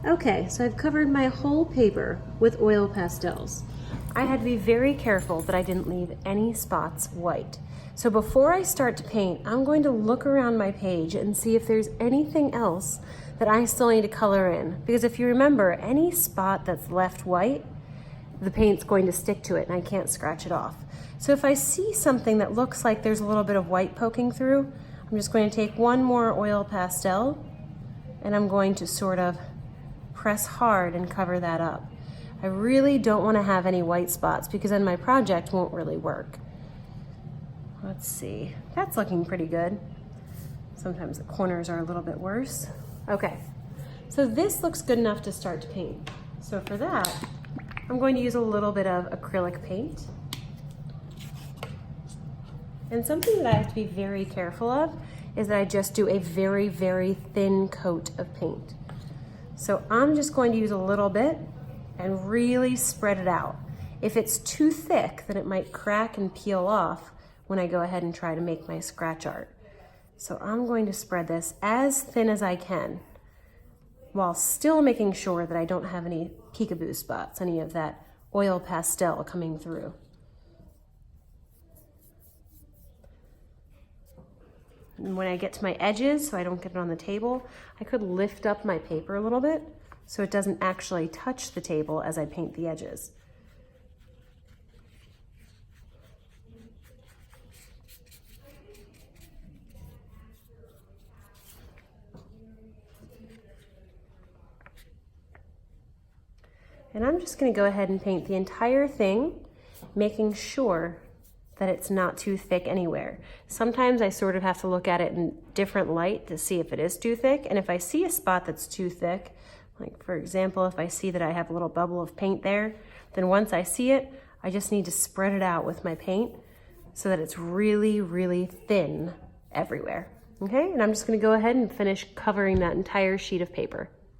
Okay, so I've covered my whole paper with oil pastels. I had to be very careful that I didn't leave any spots white. So before I start to paint, I'm going to look around my page and see if there's anything else that I still need to color in. Because if you remember, any spot that's left white, the paint's going to stick to it and I can't scratch it off. So if I see something that looks like there's a little bit of white poking through, I'm just going to take one more oil pastel and I'm going to sort of press hard and cover that up. I really don't want to have any white spots because then my project won't really work. Let's see, that's looking pretty good. Sometimes the corners are a little bit worse. Okay, so this looks good enough to start to paint. So for that, I'm going to use a little bit of acrylic paint. And something that I have to be very careful of is that I just do a very, very thin coat of paint. So I'm just going to use a little bit and really spread it out. If it's too thick, then it might crack and peel off when I go ahead and try to make my scratch art. So I'm going to spread this as thin as I can while still making sure that I don't have any peekaboo spots, any of that oil pastel coming through. And when I get to my edges, so I don't get it on the table, I could lift up my paper a little bit so it doesn't actually touch the table as I paint the edges. And I'm just going to go ahead and paint the entire thing, making sure that it's not too thick anywhere. Sometimes I sort of have to look at it in different light to see if it is too thick. And if I see a spot that's too thick, like for example, if I see that I have a little bubble of paint there, then once I see it, I just need to spread it out with my paint so that it's really, really thin everywhere. Okay, and I'm just going to go ahead and finish covering that entire sheet of paper.